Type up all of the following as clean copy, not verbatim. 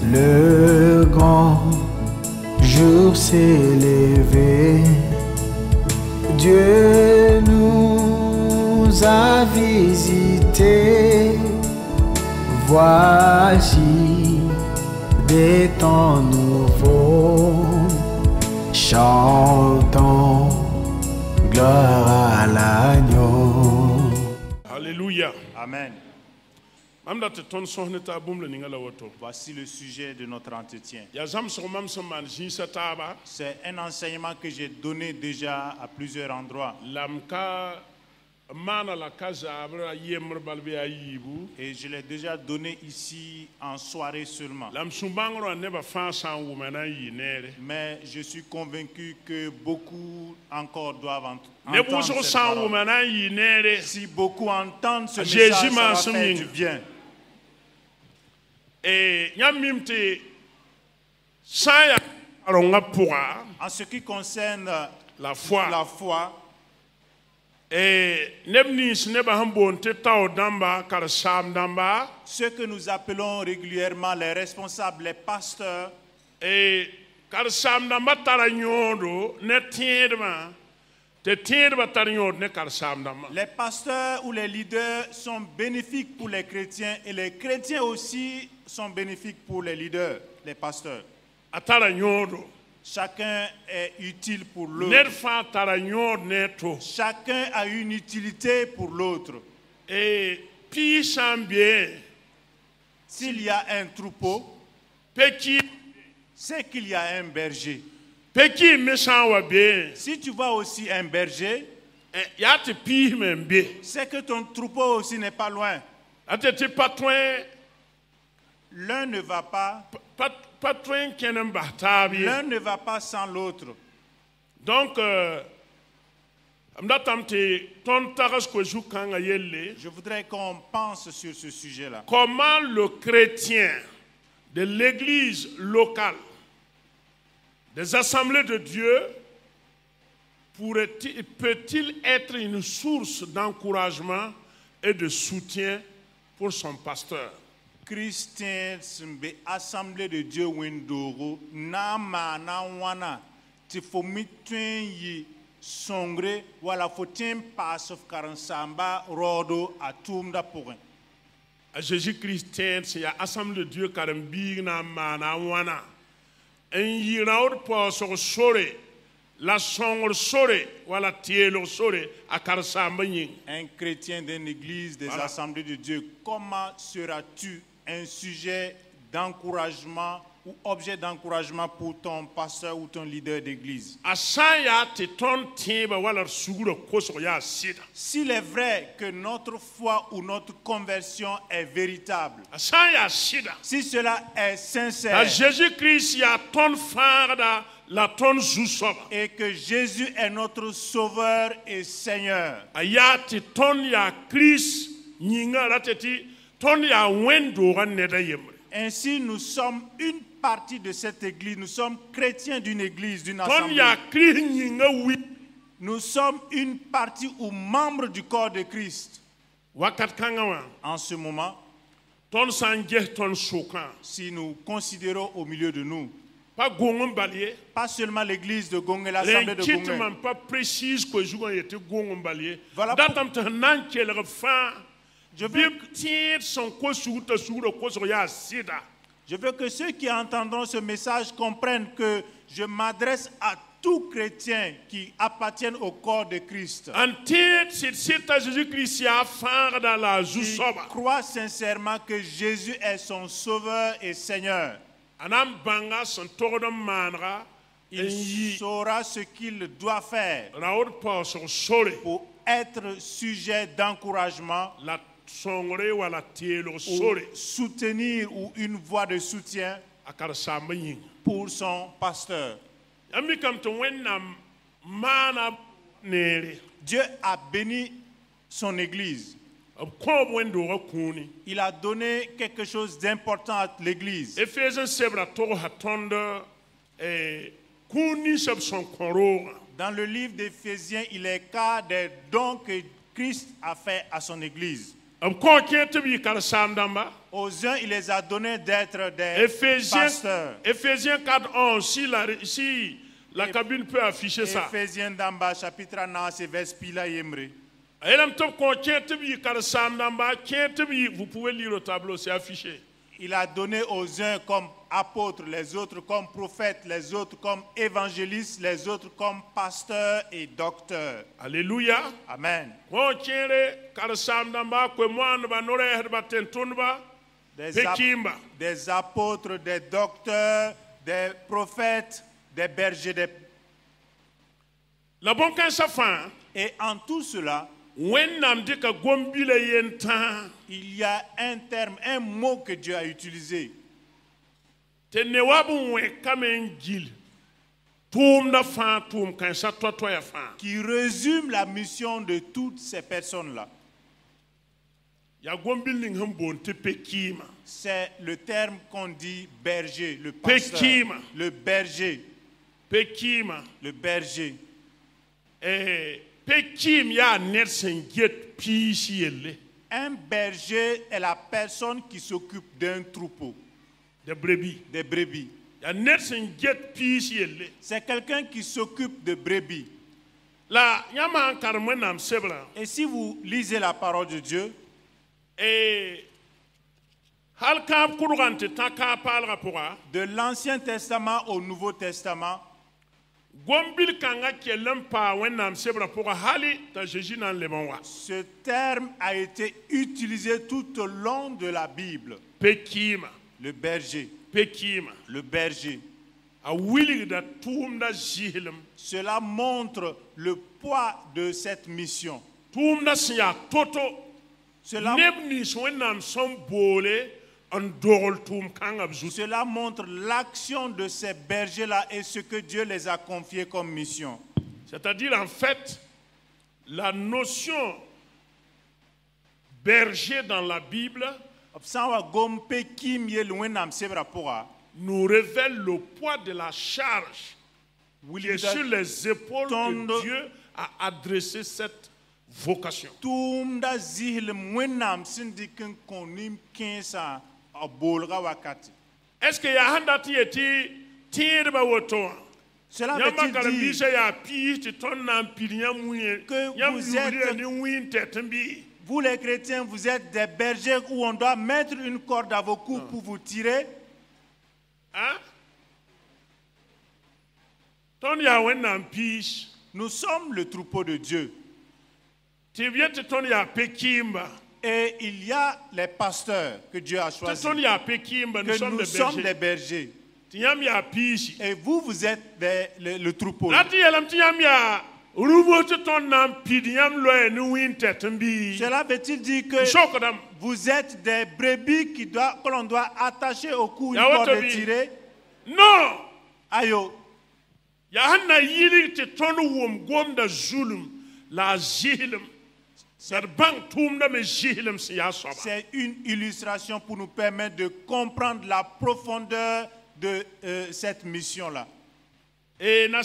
Le grand jour s'est levé, Dieu nous a visités. Voici des temps nouveaux, chantons gloire à l'agneau. Alléluia. Amen. Voici le sujet de notre entretien. C'est un enseignement que j'ai donné déjà à plusieurs endroits. Et je l'ai déjà donné ici en soirée seulement. Mais je suis convaincu que beaucoup encore doivent entendre cette parole. Si beaucoup entendent ce message, ça va faire du bien. En ce qui concerne la foi, ceux que nous appelons régulièrement les responsables, les pasteurs, les pasteurs ou les leaders sont bénéfiques pour les chrétiens et les chrétiens aussi sont bénéfiques pour les leaders, les pasteurs. Chacun est utile pour l'autre. Chacun a une utilité pour l'autre. Et s'il y a un troupeau, c'est qu'il y a un berger. Si tu vois aussi un berger, c'est que ton troupeau aussi n'est pas loin. L'un ne va pas. L'un ne va pas sans l'autre. Donc, je voudrais qu'on pense sur ce sujet-là. Comment le chrétien de l'église locale, des assemblées de Dieu, peut-il être une source d'encouragement et de soutien pour son pasteur? Christian sembe assemblée de Dieu windoro na mana wana ti fomitwen yi songre wala fotin pasof karansamba rodo atumda pour à Jésus-Christ c'est ya assemblée de Dieu karambi na mana wana en yiraud paso sore la songre sore wala tielo sore a karansamba yin. Un chrétien d'une église des assemblées de Dieu, comment seras-tu un sujet d'encouragement ou objet d'encouragement pour ton pasteur ou ton leader d'église? S'il est vrai que notre foi ou notre conversion est véritable, si cela est sincère, et que Jésus est notre Sauveur et Seigneur, ainsi nous sommes une partie de cette église, nous sommes chrétiens d'une église, d'une assemblée. Nous sommes une partie ou membre du corps de Christ. En ce moment, si nous considérons au milieu de nous, pas seulement l'église de Gongé, l'assemblée de Gongé. Voilà je veux que ceux qui entendront ce message comprennent que je m'adresse à tout chrétien qui appartiennent au corps de Christ. Qui croit sincèrement que Jésus est son Sauveur et Seigneur. Il saura ce qu'il doit faire pour être sujet d'encouragement, ou soutenir ou une voix de soutien pour son pasteur. Dieu a béni son église. Il a donné quelque chose d'important à l'église. Dans le livre d'Éphésiens, il est cas des dons que Christ a fait à son église. Aux uns, il les a donnés d'être des pasteurs. Éphésiens 4:11, si la cabine peut afficher ça. Éphésiens d'en bas, chapitre 9, c'est vers Pila Yemre. Vous pouvez lire le tableau, c'est affiché. Il a donné aux uns comme apôtres, les autres comme prophètes, les autres comme évangélistes, les autres comme pasteurs et docteurs. Alléluia. Amen. Des apôtres, des docteurs, des prophètes, des bergers. Et en tout cela, il y a un terme, un mot que Dieu a utilisé. Qui résume la mission de toutes ces personnes-là. C'est le terme qu'on dit berger, le pasteur, le berger. Le berger. Un berger est la personne qui s'occupe d'un troupeau. Des brebis. Des brebis. C'est quelqu'un qui s'occupe de brebis. Et si vous lisez la parole de Dieu, de l'Ancien Testament au Nouveau Testament, ce terme a été utilisé tout au long de la Bible. Le berger. Le berger. Cela montre le poids de cette mission. Cela montre l'action de ces bergers-là et ce que Dieu les a confiés comme mission. C'est-à-dire, en fait, la notion berger dans la Bible nous révèle le poids de la charge qui est sur les épaules que Dieu a adressé cette vocation. Est-ce que Yahandati était tirba woto? Cela veut-il dire que vous les chrétiens, vous êtes des bergers où on doit mettre une corde à vos cous pour vous tirer? Hein? Nous sommes le troupeau de Dieu. Et il y a les pasteurs que Dieu a choisis. Que nous sommes des bergers. Et vous, vous êtes le troupeau. Cela veut-il dire que vous êtes des brebis que l'on doit attacher au cou une corde et tirer? Non. Ayo. C'est une illustration pour nous permettre de comprendre la profondeur de cette mission-là. Et le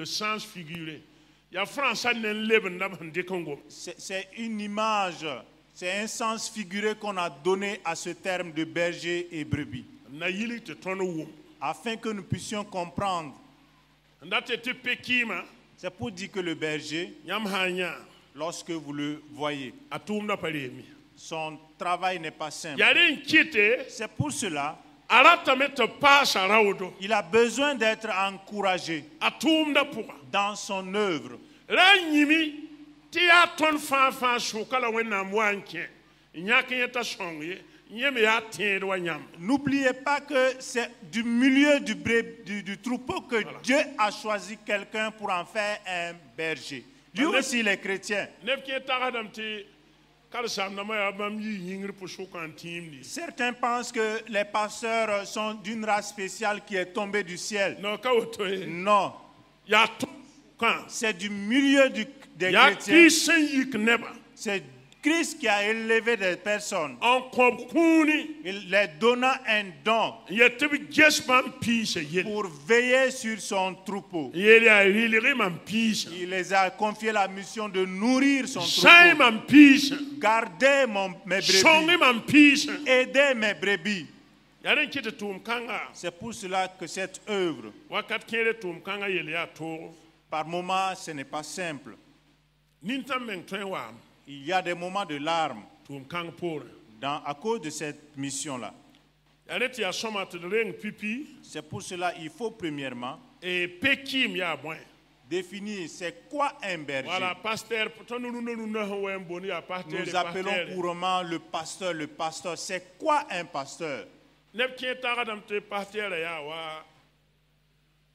sens figuré. C'est une image, c'est un sens figuré qu'on a donné à ce terme de berger et brebis. Afin que nous puissions comprendre. C'est pour dire que le berger, lorsque vous le voyez, son travail n'est pas simple. C'est pour cela il a besoin d'être encouragé dans son œuvre. N'oubliez pas que c'est du milieu du troupeau que Dieu a choisi quelqu'un pour en faire un berger. Lui aussi, les chrétiens. Certains pensent que les pasteurs sont d'une race spéciale qui est tombée du ciel. Non. C'est du milieu des chrétiens. C'est Christ qui a élevé des personnes, en kompkuni il les donnant un don yetib gesman piche yel pour veiller sur son troupeau. yel ya riliri man piche Il les a confié la mission de nourrir son sai troupeau, man piche garder mes songi brebis, man piche aider mes brebis. yaren kiti tum kanga C'est pour cela que cette œuvre, wakat kere tum kanga yel ya to par moments, ce n'est pas simple. nintam men twen wa Il y a des moments de larmes tum kang pour à cause de cette mission-là. yaret ya somat reng pipi C'est pour cela qu'il faut premièrement et pekim ya boy définir c'est quoi un berger. voilà pasteur tonu nu no wem boni ya pasteur Nous appelons couramment le pasteur. Le pasteur, c'est quoi un pasteur? neb kien taga dam te pasteur ya wa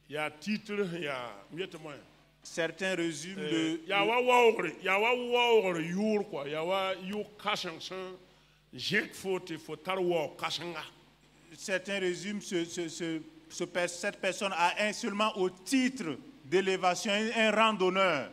ya titre ya miette moi Certains résument le... ya wa wawre yur quoi ya wa yu kashan san jet faut tar wa kashanga Certains résument cette personne a seulement au titre d'élévation, un rang d'honneur.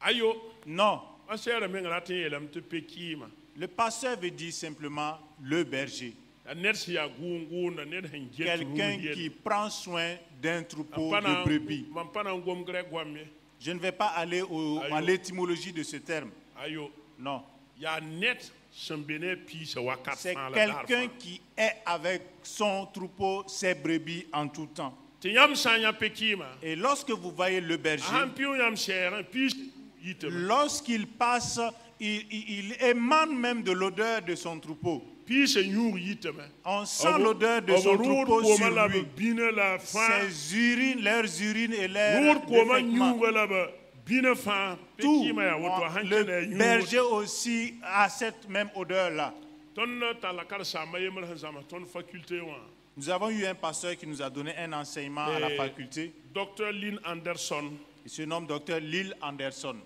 ayo Non. pasteur men ratin yelam te pekima Le pasteur veut dire simplement le berger. nersi ya gungu na ner henget Quelqu'un qui prend soin d'un troupeau de brebis. mampana ngom grek gwamé Je ne vais pas aller à l'étymologie de ce terme. ayo Non. ya net sembene pise wakat C'est san la quelqu'un qui est avec son troupeau, ses brebis en tout temps. ti yam sanya pekima Et lorsque vous voyez le berger, hampiu yam cher pise yitema lorsqu'il passe, il émane même de l'odeur de son troupeau. pise nyur yitema On sent l'odeur de son troupeau sur lui. bine la fa Ses urines, leurs urines et leurs rur koma défèquements. nyur la ba bine fa Tout. pekima ya woto hankene Le nyur berger aussi a cette même odeur-là. ton talakar sama yemal hanzama ton faculté wa Nous avons eu un pasteur qui nous a donné un enseignement à la faculté. Dr Lynn Anderson Il se nomme Dr Lil Anderson.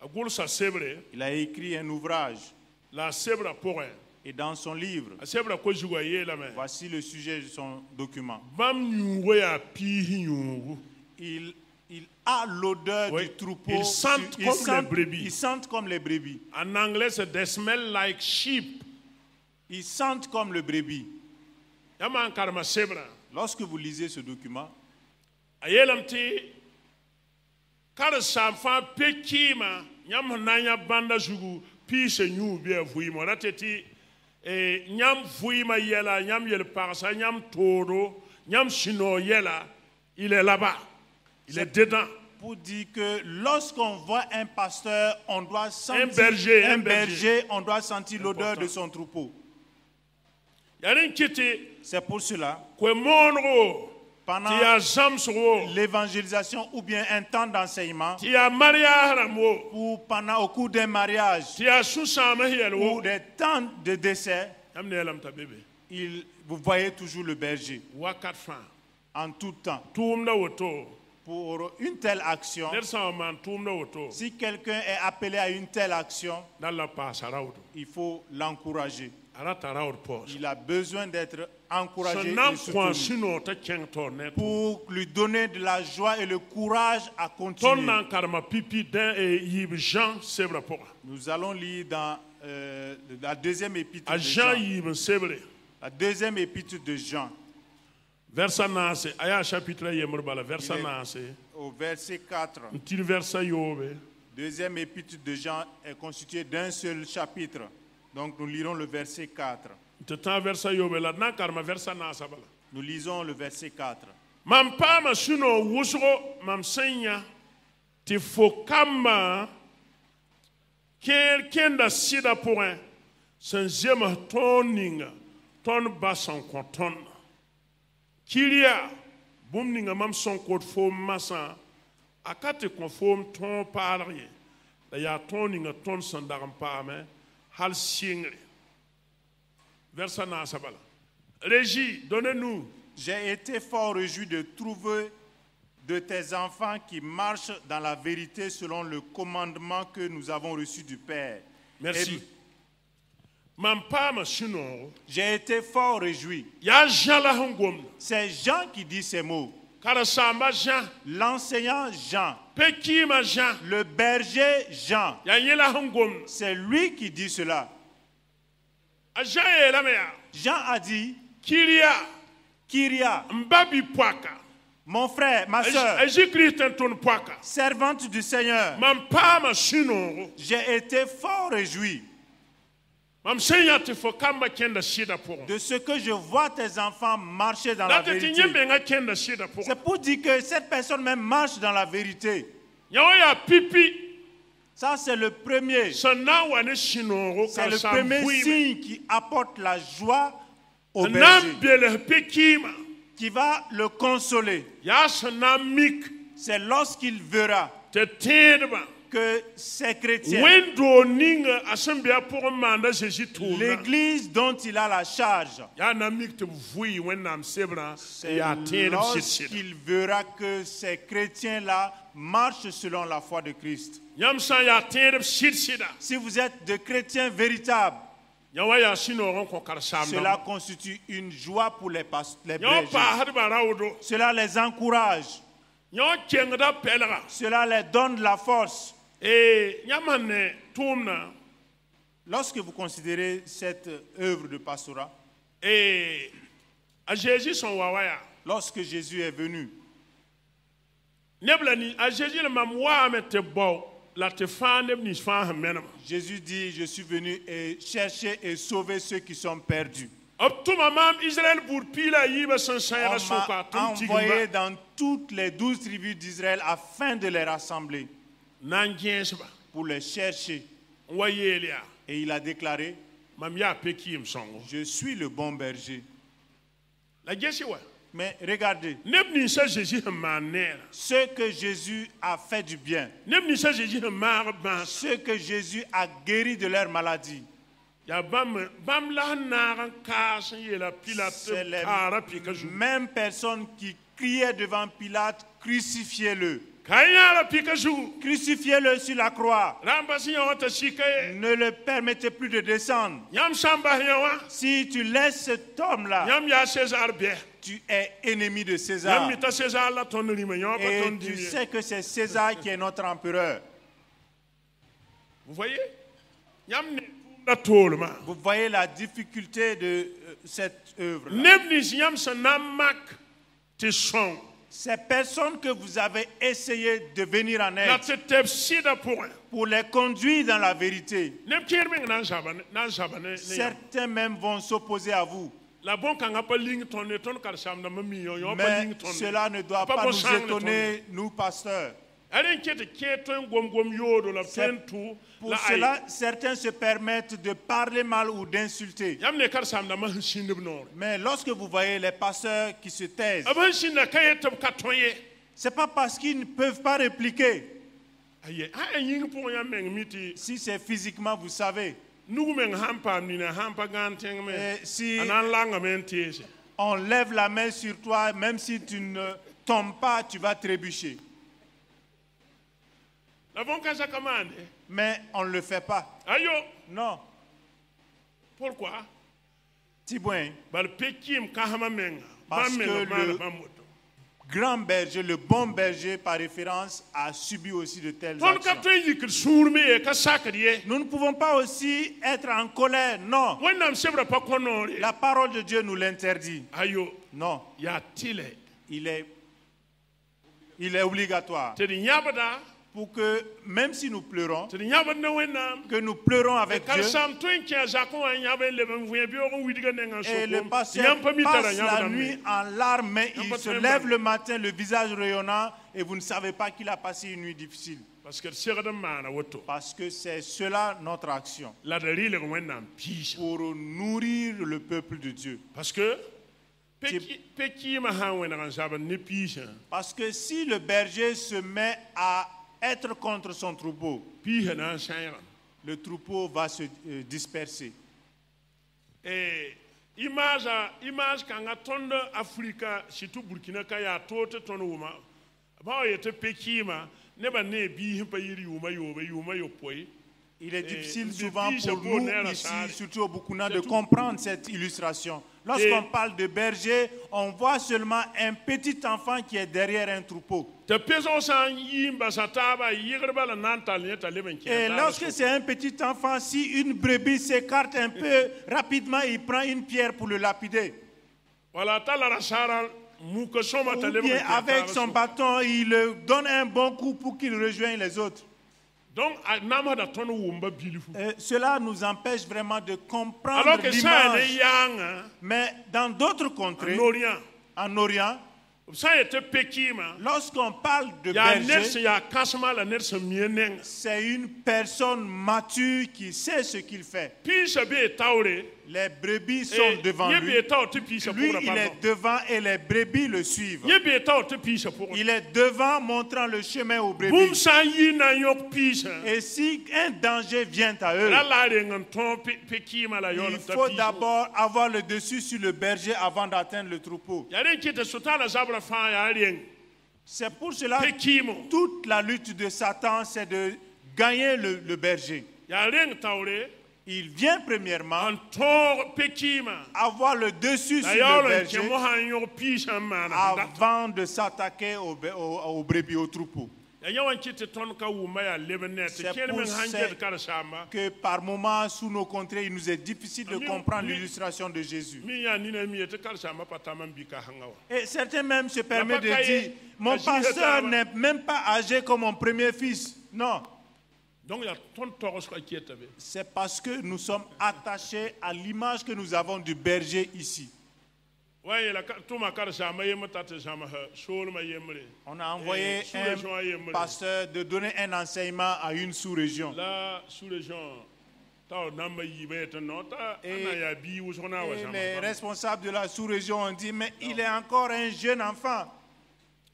agul sa sebre Il a écrit un ouvrage. la sebra pour Et dans son livre, sebra ko juwa yela me voici le sujet de son document. bam nyugo ya pi nyugo Il a l'odeur Oui, du troupeau. ils sentent comme les brebis. Ils sentent comme les brebis. en anglais c'est they smell like sheep Ils sentent comme le brebis. yaman karma sebra Lorsque vous lisez ce document, ayelam ti kar samfa pekima nyam nanya banda jugu pi se nyu be vuimo rateti nyam vuima yela nyam yel parsa nyam toro nyam sino yela il est là-bas il est dedans pour dire que lorsqu'on voit un pasteur, on doit sentir un berger. on doit sentir l'odeur de son troupeau. yarin kiti C'est pour cela, que monro pendant ti ya zamsro l'évangélisation ou bien un temps d'enseignement, ti ya maria ramo ou pendant au cours d'un mariage ti ya susama ou yelwo des temps de décès, yam ne lam ta bebe vous voyez toujours le berger wakat fa en tout temps. tumna woto Pour une telle action, ner sa man tumna woto si quelqu'un est appelé à une telle action, dalla pa sarawdo il faut l'encourager. ara tarawd pos Il a besoin d'être encouragé nam et kwa soutenu sino ta kento net pour lui donner de la joie et le courage à ton continuer. nan karma pipi den e yib Jean sebra pour Nous allons lire dans la deuxième épître a de Jean Jean. yib sebre La deuxième épître de Jean, versa nase aya chapitre yemur bala versa Il est- nase au verset 4. ntil versa yobe Deuxième épître de Jean est constituée d'un seul chapitre. Donc nous lirons le verset 4. te tan versa yobe la nan karma versa nasa bala Nous lisons le verset 4. mam pama suno wusgo mam senya ti fokama kenda sida point san jema toninga ton basan konton kiria bumninga mam son kod fo masa akate kon fo ton parye da ya toninga ton sandaram pame hal singre versa na sabala Régie, donnez-nous. J'ai été fort réjoui de trouver de tes enfants qui marchent dans la vérité selon le commandement que nous avons reçu du Père. Merci. Mampama sino. J'ai été fort réjoui. Ya jala hongom. C'est Jean qui dit ces mots. Karasamba Jean. L'enseignant Jean. pekima Jean Le berger Jean, ya yela hangom c'est lui qui dit cela. a Jean yela me ya Jean a dit, Kyria Kyria, mbabi poaka mon frère, ma soeur, Jésus-Christ en ton poaka servante du Seigneur, mam pa ma shinoro j'ai été fort réjoui mam senya te fo kamba kenda shida pour de ce que je vois tes enfants marcher dans la la te vérité. tinye nga kenda shida pour C'est pour dire que cette personne même marche dans la vérité. yawa ya pipi Ça, c'est le premier. sana wane shinoro C'est ka le sa premier buime signe qui apporte la joie au nam berger, bele pekima qui va le consoler. ya sana mik C'est lorsqu'il verra te tedba que ces chrétiens, wendo ninga asembia pour manda Jésus tourna l'église dont il a la charge, ya na mik te vui when nam sebra c'est ya tedba shit lorsqu'il verra que ces chrétiens-là marchent selon la foi de Christ. yam sa ya tedba shit shida Si vous êtes de chrétiens véritables, yawa ya shinoro ko kar cela samna constitue une joie pour les yawa bergers. pa hadba rawdo Cela les encourage. yawa kengda pelga Cela les donne la force. yamane tumna Lorsque vous considérez cette œuvre de pastorat, a Jésus son wawaya lorsque Jésus est venu, neblani a Jésus le mam wa mete bo la te fa nebni fa menam Jésus dit, je suis venu et chercher et sauver ceux qui sont perdus. optuma mam Israël pour pila yiba san On sayara soka m'a tum envoyé tigimba dans toutes les 12 tribus d'Israël afin de les rassembler, nangiensba pour les chercher. wayelia Et il a déclaré, mam ya pekim songo je suis le bon berger. la gesi wa Mais regardez, nebni sa Jésus manera ce que Jésus a fait du bien, nebni sa Jésus mar ban ce que Jésus a guéri de leur maladie, ya bam la naran kas yela pilate c'est les kara pikazu mêmes personnes qui criaient devant Pilate, crucifiez-le. kayala pikazu Crucifiez-le sur la croix. ramba si yawata shikaye Ne le permettez plus de descendre. yam samba yawa Si tu laisses cet homme-là, yam ya César be tu es ennemi de yam César. mita César la ton rima yawa pa Et ton tu dimi sais que c'est César qui est notre empereur. vous voyez yam ne la tolma Vous voyez la difficulté de cette œuvre. nebni si yam sa namak te son Ces personnes que vous avez essayé de venir en la aide te teb sida pour les conduire dans la vérité, nem kirming nan sabane certains même vont s'opposer à vous. la bon kanga pa ling ton ne ton kar sam na mami yo pa Mais ling ton cela ne doit Pas pas pour nous sang, le étonner, nous pasteurs. alen kete keton gom yodo la C'est fentu Pour la cela, certains se permettent de parler mal ou d'insulter. yam ne kar sam na ma shinib nor Mais lorsque vous voyez les pasteurs qui se taisent, aban shin na kayetab katoye ce n'est pas parce qu'ils ne peuvent pas répliquer. aye a ying pour yam meng miti Si c'est physiquement, vous savez, nugu meng hampa ni na hampa ganteng me Et si- anan langa men tese on lève la main sur toi, même si tu ne tombes pas, tu vas trébucher. la bon kasa commande Mais on ne le fait pas. ayo Non. pourquoi Tibouin, bal pekim kahama menga Parce ba que menga ba le- ba moto grand berger, le bon berger par référence, a subi aussi de telles ton actions. kapten yikir surmi e ka sakriye Nous ne pouvons pas aussi être en colère. Non. wonnam sebra pa konore La parole de Dieu nous l'interdit. ayo Non. ya tile Il est obligatoire. te di nyabada Pour que, même si nous pleurons, te di nyabada na wonnam que nous pleurons avec kar Dieu. sam ton kya zakon an yabe le ben vuye bi o widiga nenga Et le soko pasteur yam pa mitara passe la nyabada nuit en larmes, mais Yam il pa se tremble. lève le matin, le visage rayonnant, et vous ne savez pas qu'il a passé une nuit difficile. parce que segada mana woto Parce que c'est cela notre action, la dalile wonnam pisa pour nourrir le peuple de Dieu. parce que peki ma han wena saban ne pisa Parce que si le berger se met à être contre son troupeau, pisa na sayran le troupeau va se disperser. image kanga tondo Afrika situ Burkina kaya tote tono wuma ba yete pekima ne ba ne bi himpa yiri wuma yo poi Il est difficile Et souvent depuis, pour c'est nous, bonheur à ici, ça. surtout au Bukuna, C'est de tout. comprendre cette illustration. Lorsqu'on Et- parle de berger, on voit seulement un petit enfant qui est derrière un troupeau. te peso san yimba sataba yigirba la nantal ne ta leben ki Et lorsque c'est un petit enfant, si une brebis s'écarte un peu, rapidement, il prend une pierre pour le lapider. wala tala rasara mu ko soma ta Ou leben bien avec son bâton, il donne un bon coup pour qu'il rejoigne les autres. donc nama da ton wumba bilifu Cela nous empêche vraiment de comprendre alors que ça ne l'image. yanga Mais dans d'autres contrées, noria en Orient, ça était pekima lorsqu'on parle de ya nerse berger, ya kasma la nerse mieneng c'est une personne mature qui sait ce qu'il fait. puis se be taure Les brebis sont devant ye lui. be taw te puis se Lui, pour il est devant et les brebis le suivent. ye be taw te puis se pour Il est devant montrant le chemin aux bum brebis. san yi na yok puis Et si un danger vient à eux, la la rengan ton pekima la yo il faut d'abord avoir le dessus sur le berger avant d'atteindre le troupeau. ya ren ki te sutana zabra fa ya ren C'est pour cela que pekimo toute la lutte de Satan, c'est de gagner le berger. ya ren taure Il vient premièrement an tor pekima avoir le dessus la sur yo le ren ke mo berger han yo puis mana avant de s'attaquer aux brebis, aux troupeaux. ya yawan ki te ton ka wuma ya lebenet C'est ke pour men cette- hanjer kar sama Que par moments, sous nos contrées, il nous est difficile de Ami- comprendre mi- l'illustration de Jésus. mi ya ni na mi te kar sama pataman bi ka hangawa Et certains même se permettent de pas dire, caillé. mon Agir pasteur de n'est même pas âgé comme mon premier fils. Non, donc ya ton toros ko ki etabe c'est parce que nous sommes attachés à l'image que nous avons du berger ici. waye la tuma kar sama yema tate sama ha sol ma yemre On a envoyé sous-région à Yemre. un pasteur de donner un enseignement à une sous-région. la sous-région taw namba yibe te nota Et- ana ya bi wusona wa Et sama les responsables de la sous-région ont dit, mais il est encore un jeune enfant.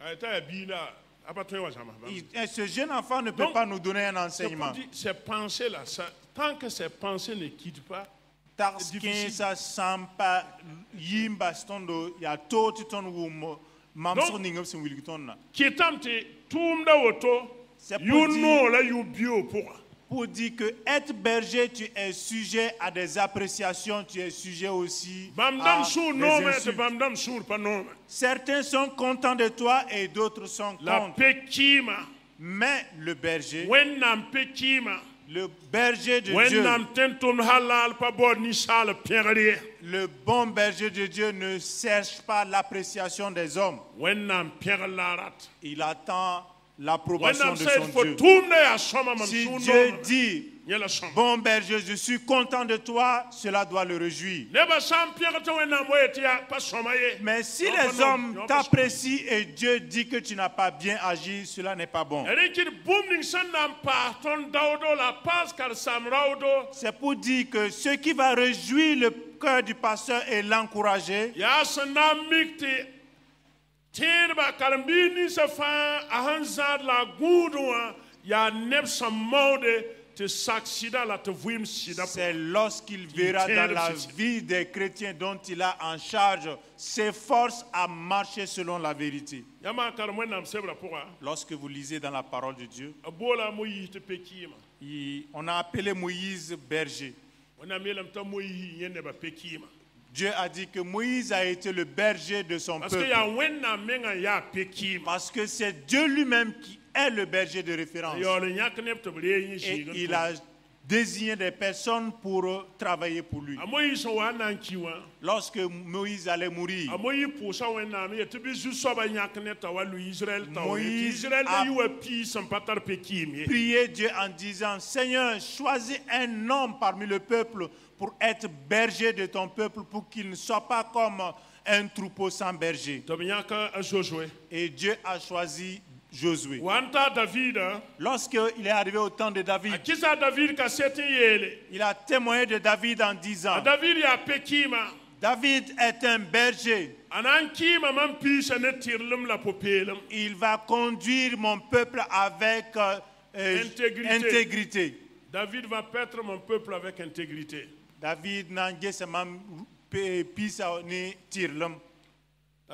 ay ta ya bi la apato wa sama Et ce jeune enfant ne peut Donc, pas nous donner un c'est pour enseignement. dire, ces pensées là tant que ces pensées ne quittent pas Parce que ça sampa yimba stondo ya toti ton wum mamso ningam sin wilgitonna. kitamte tumda woto C'est pour you dire- know la you bio pour Pour dire que être berger, tu es sujet à des appréciations, tu es sujet aussi à bamdam sur des no mais insultes. bamdam sur pas no Certains sont contents de toi et d'autres sont la contre. pekima Mais le berger, when nam pekima le berger de when Dieu, nam tentum halal pa bod ni sal pengri le bon berger de Dieu ne cherche pas l'appréciation des hommes. when nam penglarat Il attend when l'approbation nam de said son for Dieu. tumda ya soma man Si sur Dieu no dit, yela soma bon berger, je suis content de toi, cela doit le réjouir. neba sam pengata when nam wetia pa soma ye Mais si Non, les non, hommes non, t'apprécient et Dieu dit que tu n'as pas bien agi, cela n'est pas bon. Erikir booming san nam pa ton daudo la pas kar sam raudo C'est pour dire que ce qui va réjouir le cœur du pasteur et l'encourager, ya sanam mikti terba karambini sa fa ahanzad la gudwa ya neb samode te saksida la te vuim sida c'est lorsqu'il verra dans la vie des chrétiens dont il a en charge, s'efforce à marcher selon la vérité. yama karamwen nam sebra pourra Lorsque vous lisez dans la parole de Dieu, abola moyi te pekima on a appelé Moïse berger. wana melam ta moyi yende ba pekima Dieu a dit que Moïse a été le berger de son parce que peuple. ya wenna menga ya pekima Parce que c'est Dieu lui-même qui est le berger de référence. yo le nyak neb te bre yin Et shi il a désigné des personnes pour travailler pour lui. amoyi so wana kiwa Lorsque Moïse allait mourir, amoyi pusa wenna me te bi so ba nyak ne ta walu Israël ta Moïse Israël a- da yuwa pi sam patar pekimi prier Dieu en disant, Seigneur, choisis un homme parmi le peuple pour être berger de ton peuple, pour qu'il ne soit pas comme un troupeau sans berger. to bi nyaka Josué Et Dieu a choisi Josué. wanta David Lorsqu'il est arrivé au temps de David, akisa David ka setin yele il a témoigné de David en disant, David ya pekima David est un berger. anan kima man pi sa ne tirlum la popelum Il va conduire mon peuple avec Intégrité. intégrité. David va paître mon peuple avec intégrité. David n'a pas pisa ni tirlum.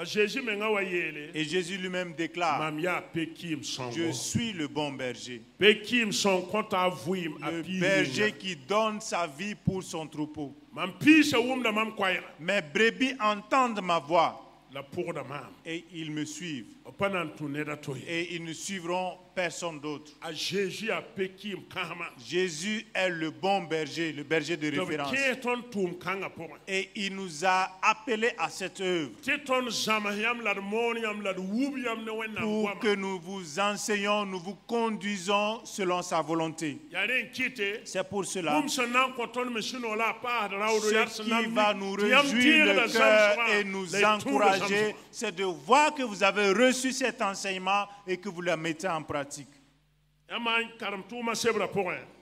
Jésus menga wa yele. Et Jésus lui-même déclare, Mam ya pekim son. je suis le bon berger. Pekim son konta vuim Le api. berger qui donne sa vie pour son troupeau. Mam pi se wum da mam kwaira. Mes brebis entendent ma voix La pour da mam. et ils me suivent. Opanan tourner da toy. Et ils ne suivront personne d'autre. A Jésus a pekim kama. Jésus est le bon berger, le berger de Donc référence. ke ton tum kanga pour. Et il nous a appelés à cette œuvre Te ton zama yam la moni yam la wub yam ne wenna pour wama. que nous vous enseignions, nous vous conduisons selon sa volonté. Yaren kite. C'est pour cela, Ce ce qui va nous réjouir le cœur et nous encourager, c'est de voir que vous avez reçu cet enseignement et que vous le mettez en pratique.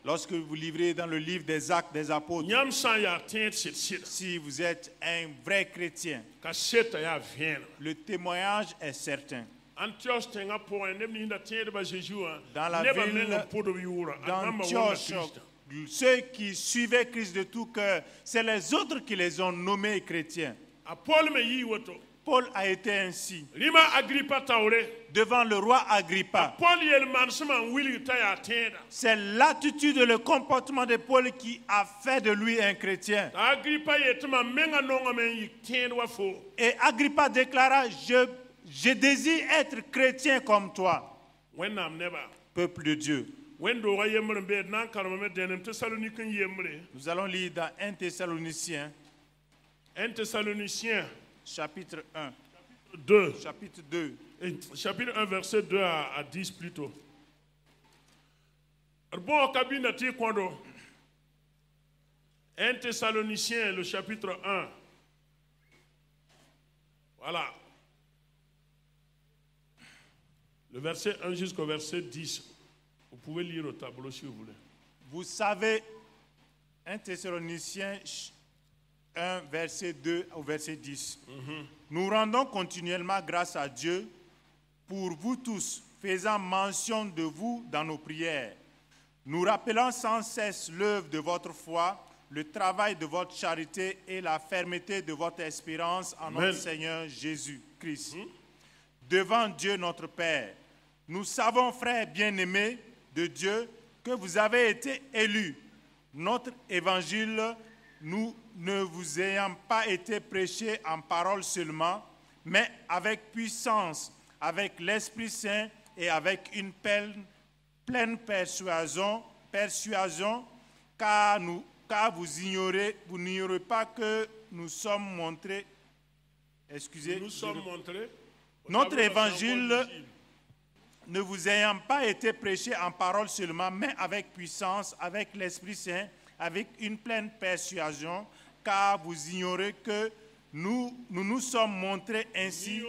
Lorsque vous livrez dans le livre des Actes des Apôtres, si vous êtes un vrai chrétien, le témoignage est certain. Dans la ville d'Antioche, ceux qui suivaient Christ de tout cœur, c'est les autres qui les ont nommés chrétiens. Paul a été ainsi devant le roi Agrippa. C'est l'attitude et le comportement de Paul qui a fait de lui un chrétien. Et Agrippa déclara, je désire être chrétien comme toi, peuple de Dieu. Nous allons lire dans 1 Thessaloniciens. 1 Thessaloniciens Chapitre 1. 2. Chapitre 2. Chapitre 1, verset 2 à 10 plutôt. 1 Thessaloniciens, le chapitre 1. Voilà. Le verset 1 jusqu'au verset 10. Vous pouvez lire au tableau si vous voulez. Vous savez, 1 Thessaloniciens 1, verset 2 au verset 10. Nous rendons continuellement grâce à Dieu pour vous tous, faisant mention de vous dans nos prières. Nous rappelons sans cesse l'œuvre de votre foi, le travail de votre charité et la fermeté de votre espérance en notre Seigneur Jésus-Christ. Devant Dieu notre Père, nous savons, frères bien-aimés de Dieu, que vous avez été élus. Notre évangile, nous ne vous ayant pas été prêché en parole seulement, mais avec puissance, avec l'Esprit Saint et avec une pleine persuasion, car vous n'ignorez pas que nous sommes montrés. Notre évangile ne vous ayant pas été prêché en parole seulement, mais avec puissance, avec l'Esprit Saint, avec une pleine persuasion, car vous ignorez que nous sommes montrés ainsi.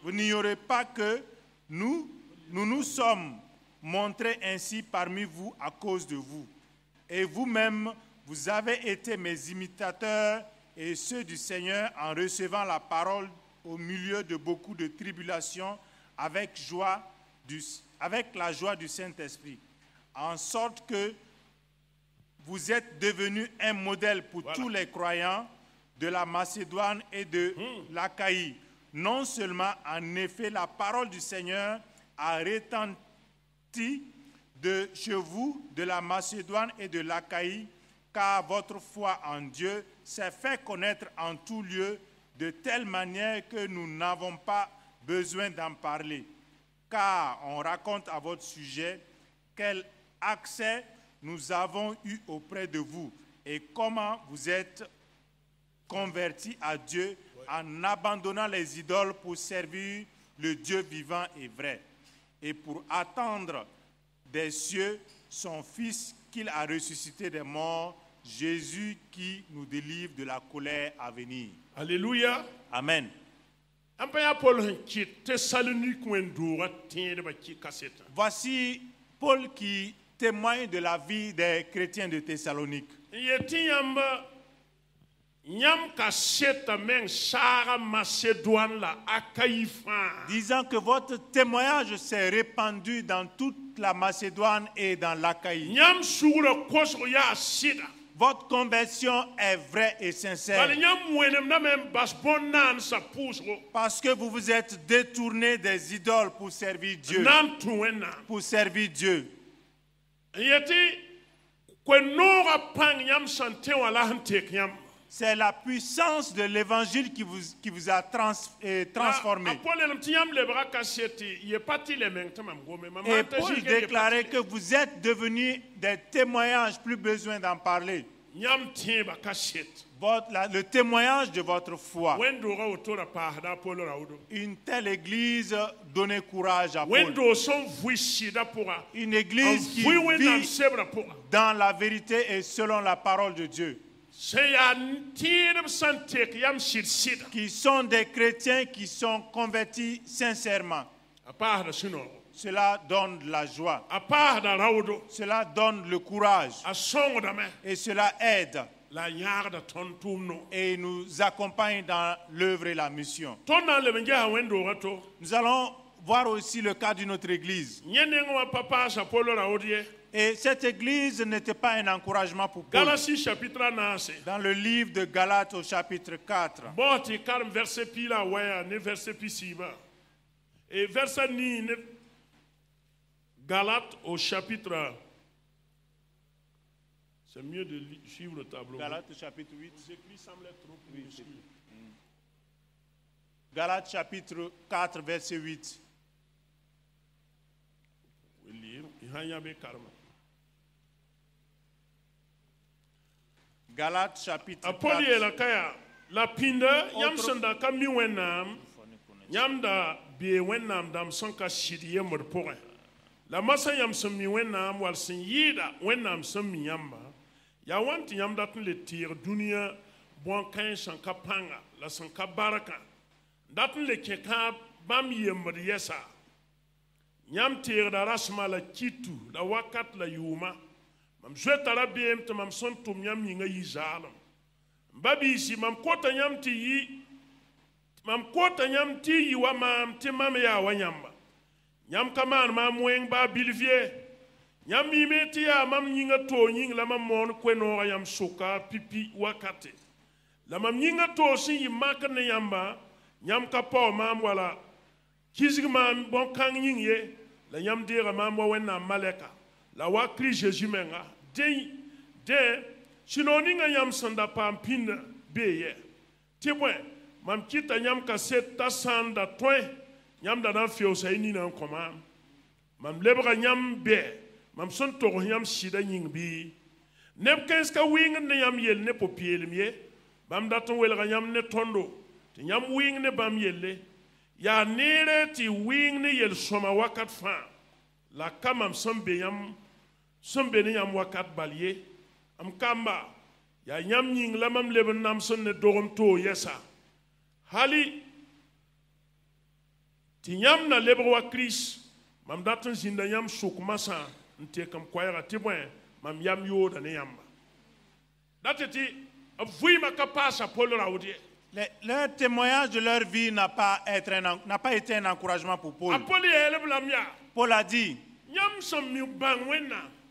Vous n'ignorez pas que nous sommes montrés ainsi parmi vous à cause de vous. Et vous-même, vous avez été mes imitateurs et ceux du Seigneur en recevant la parole au milieu de beaucoup de tribulations avec la joie du Saint-Esprit, en sorte que vous êtes devenus un modèle pour tous les croyants de la Macédoine et de l'Achaïe. Non seulement, en effet, la parole du Seigneur a retenti de chez vous, de la Macédoine et de l'Achaïe, car votre foi en Dieu s'est fait connaître en tout lieu de telle manière que nous n'avons pas besoin d'en parler. Car on raconte à votre sujet quel accès nous avons eu auprès de vous et comment vous êtes convertis à Dieu en abandonnant les idoles pour servir le Dieu vivant et vrai et pour attendre des cieux son Fils qu'il a ressuscité des morts, Jésus qui nous délivre de la colère à venir. Alléluia. Amen. Voici Paul qui témoigne de la vie des chrétiens de Thessalonique. Disant que votre témoignage s'est répandu dans toute la Macédoine et dans l'Achaïe. votre conversion est vraie et sincère. Parce que vous vous êtes détourné des idoles pour servir Dieu. Pour servir Dieu. C'est la puissance de l'évangile qui vous a transformé. Et Paul déclarait que vous êtes devenus des témoignages, plus besoin d'en parler. Le témoignage de votre foi. Une telle église donnait courage à Paul. Une église qui vit dans la vérité et selon la parole de Dieu. Qui sont des chrétiens qui sont convertis sincèrement. Cela donne de la joie. Cela donne le courage. Et cela aide. Et nous accompagne dans l'œuvre et la mission. Nous allons voir aussi le cas d'une autre église. Et cette église n'était pas un encouragement pour Paul. Dans le livre de Galates au chapitre 4. Et verset 9, Galates au chapitre. C'est mieux de suivre le tableau. Galates chapitre 8. Galates chapitre 4 verset 8. Galates chapitre 4. La pinda yamsanda kami wenam yamda be wenam dam sanka shidiye murpore la masa yamsam mi wenam wal sin yida wenam sam mi yamba ya wanti yamda tun le tir dunia bon kan sanka panga la sanka baraka datun le keka bam yemr yesa yam tir da rasma la kitu la wakat la yuma mam zweta la bem te mam son tum yam yinga yizalam babi si mam kota yam ti yi wa mam ti mam ya wa nyamba nyam kaman mam weng ba bilvie nyam mi meti ya mam yinga to ying la mam mon kweno yam suka pipi wakate la mam yinga to si yi makane yamba nyam ka po mam wala kizig mam bon kan ying ye la nyam dira mam wa wenna maleka la wa kri Jésus menga de sinoni nga yam sanda pampinda beye tibwe mam kita nyam ka seta sanda toy nyam da dan fio sai ni nan koma mam lebra nyam be mam son to nyam sida nying bi neb kens ka wing ne yam yel ne popiel mie bam da ton wel ga nyam ne tondo ti nyam wing ne bam yelle ya nere ti wing ne yel soma wakat fa la kamam sombe yam sombe ne yam wakat balye am kamba ya nyam nying lamam leben nam son ne dogom to yesa hali ti nyam na lebro wa Christ mam datun zinda nyam suk masa nte kam kwayra ti bwen mam yam yo da ne yamba dateti avui makapasa Paul raudie. Leur témoignage de leur vie n'a pas été un encouragement pour Paul. Paul a dit,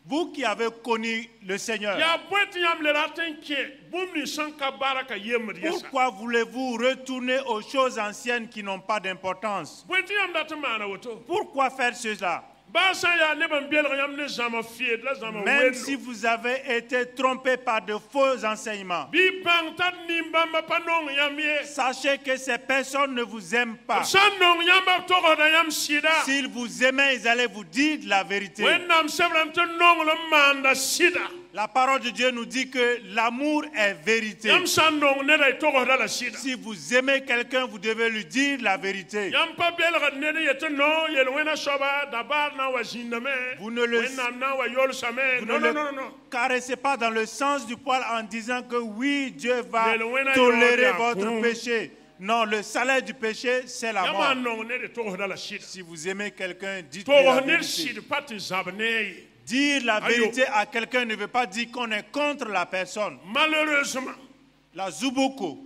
vous qui avez connu le Seigneur, pourquoi voulez-vous retourner aux choses anciennes qui n'ont pas d'importance? Pourquoi faire cela? Même si vous avez été trompé par de faux enseignements, sachez que ces personnes ne vous aiment pas. S'ils vous aimaient, ils allaient vous dire la vérité. La parole de Dieu nous dit que l'amour est vérité. Si vous aimez quelqu'un, vous devez lui dire la vérité. Vous ne le caressez pas dans le sens du poil en disant que oui, Dieu va tolérer votre péché. Non, le salaire du péché, c'est la mort. Si vous aimez quelqu'un, dites-lui la vérité. Dire la vérité à quelqu'un ne veut pas dire qu'on est contre la personne. Malheureusement, la Zubuko,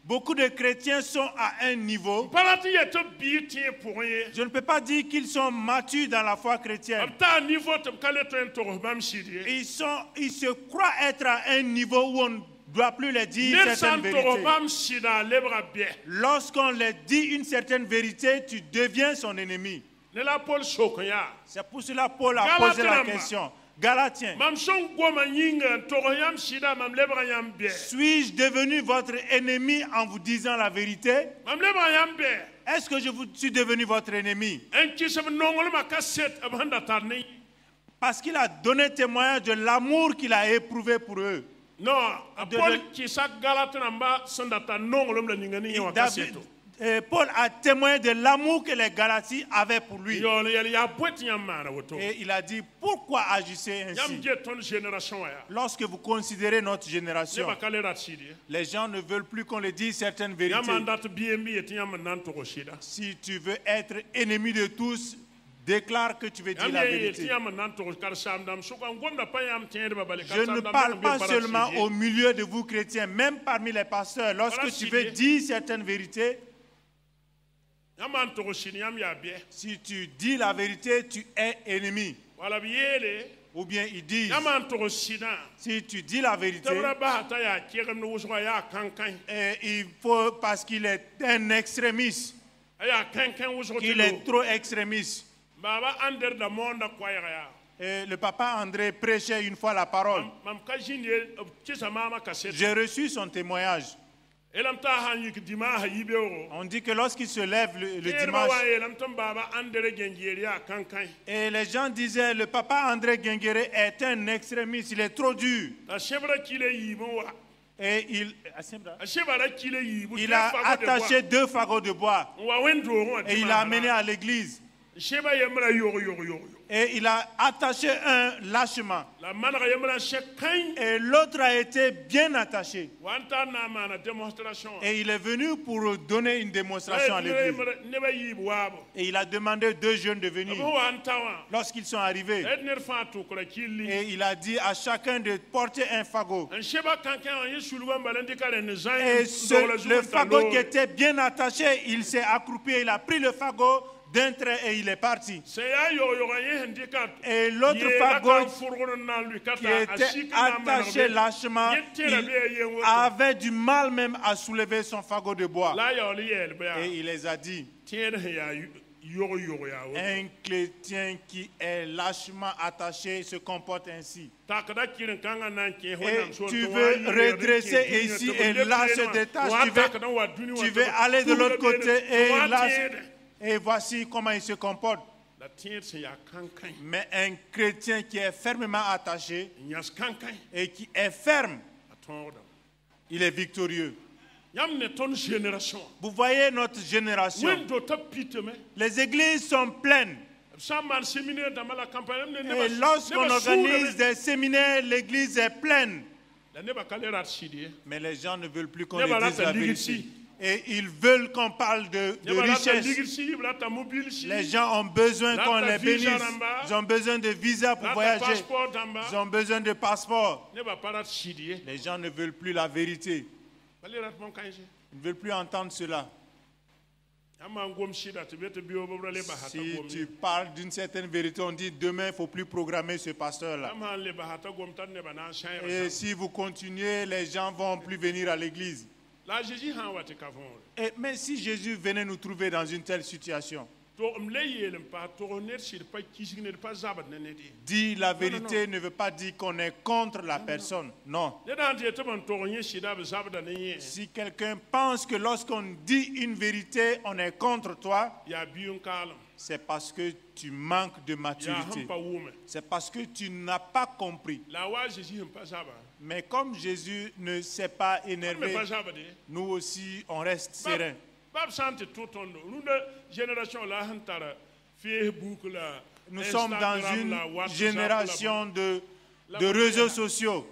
Beaucoup de chrétiens sont à un niveau. Parati ya te bi tie pour ye. Je ne peux pas dire qu'ils sont matures dans la foi chrétienne. Abta niveau te kale to en to bam shiri. Ils se croient être à un niveau où on ne doit plus leur dire certaines vérités. bam shida lebra bien. Lorsqu'on leur dit une certaine vérité, tu deviens son ennemi. Ne la Paul sokoya. C'est pour cela que Paul a posé la question. Galatiens, Mam son goma nyinga to yam shida mam lebra yam bien. suis-je devenu votre ennemi en vous disant la vérité? Mam lebra yam bien. Est-ce que je suis devenu votre ennemi? En kisam nongol ma cassette abanda tarni. Parce qu'il a donné témoignage de l'amour qu'il a éprouvé pour eux. Non, Paul kisak galatana mba sandata nongol la nyingani wa cassette. Paul a témoigné de l'amour que les Galatiens avaient pour lui. Et Et il a dit, pourquoi agissez ainsi? Lorsque vous considérez notre génération, les gens ne veulent plus qu'on leur dise certaines vérités. Si tu veux être ennemi de tous, déclare que tu veux dire la vérité. Je ne parle pas seulement au milieu de vous chrétiens, même parmi les pasteurs. Lorsque tu veux dire certaines vérités, si tu dis la vérité, tu es ennemi. Ou bien ils disent, si tu dis la vérité, il faut parce qu'il est un extrémiste, qu'il est trop extrémiste. Et le papa André prêchait une fois la parole. J'ai reçu son témoignage. On dit que lorsqu'il se lève le dimanche, et les gens disaient, le papa André Guengere est un extrémiste, il est trop dur. Et il a attaché 2 fagots de bois et il l'a amené à l'église. Et il a attaché un lâchement. Et l'autre a été bien attaché. Et il est venu pour donner une démonstration à l'église. Et il a demandé 2 jeunes de venir. Lorsqu'ils sont arrivés, et il a dit à chacun de porter un fagot. Et le fagot qui était bien attaché, il s'est accroupi, il a pris le fagot d'un trait et il est parti. Et l'autre fagot qui était attaché lâchement, il avait du mal même à soulever son fagot de bois. Et il les a dit, un chrétien qui est lâchement attaché se comporte ainsi. Et tu veux redresser ici et là se détache, tu veux aller de l'autre côté et là. Et voici comment il se comporte. Mais un chrétien qui est fermement attaché et qui est ferme, il est victorieux. Vous voyez notre génération. Les églises sont pleines. Et lorsqu'on organise des séminaires, l'église est pleine. Mais les gens ne veulent plus qu'on les dise la vérité. Et ils veulent qu'on parle de richesse. Les gens ont besoin qu'on les bénisse. Ils ont besoin de visa pour voyager. Ils ont besoin de passeport. Les gens ne veulent plus la vérité. Ils ne veulent plus entendre cela. Si tu parles d'une certaine vérité, on dit demain il ne faut plus programmer ce pasteur-là. Et si vous continuez, les gens ne vont plus venir à l'église. Mais si Jésus venait nous trouver dans une telle situation, dire la vérité ne veut pas dire qu'on est contre la personne. Non. Si quelqu'un pense que lorsqu'on dit une vérité, on est contre toi, c'est parce que tu manques de maturité. C'est parce que tu n'as pas compris. Mais comme Jésus ne s'est pas énervé, nous aussi, on reste sereins. Nous sommes dans une génération de réseaux sociaux.